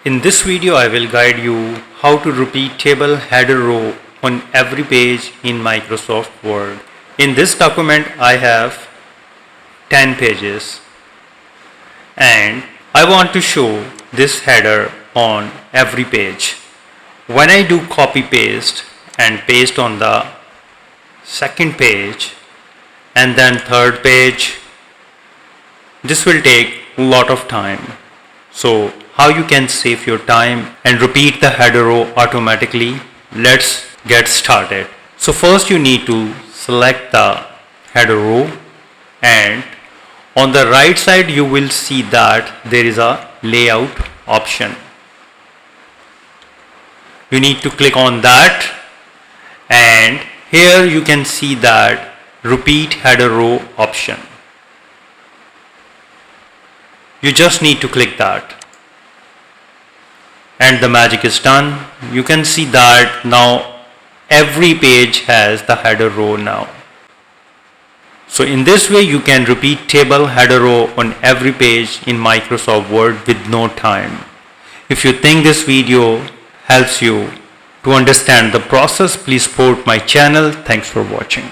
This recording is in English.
In this video, I will guide you how to repeat table header row on every page in Microsoft Word. In this document, I have 10 pages and I want to show this header on every page. When I do copy paste and paste on the second page and then third page, this will take a lot of time. So how you can save your time and repeat the header row automatically? Let's get started. So first you need to select the header row, and on the right side you will see that there is a layout option. You need to click on that, and here you can see that repeat header row option. You just need to click that and the magic is done. You can see that now every page has the header row now. So in this way you can repeat table header row on every page in Microsoft Word with no time. If you think this video helps you to understand the process, please support my channel. Thanks for watching.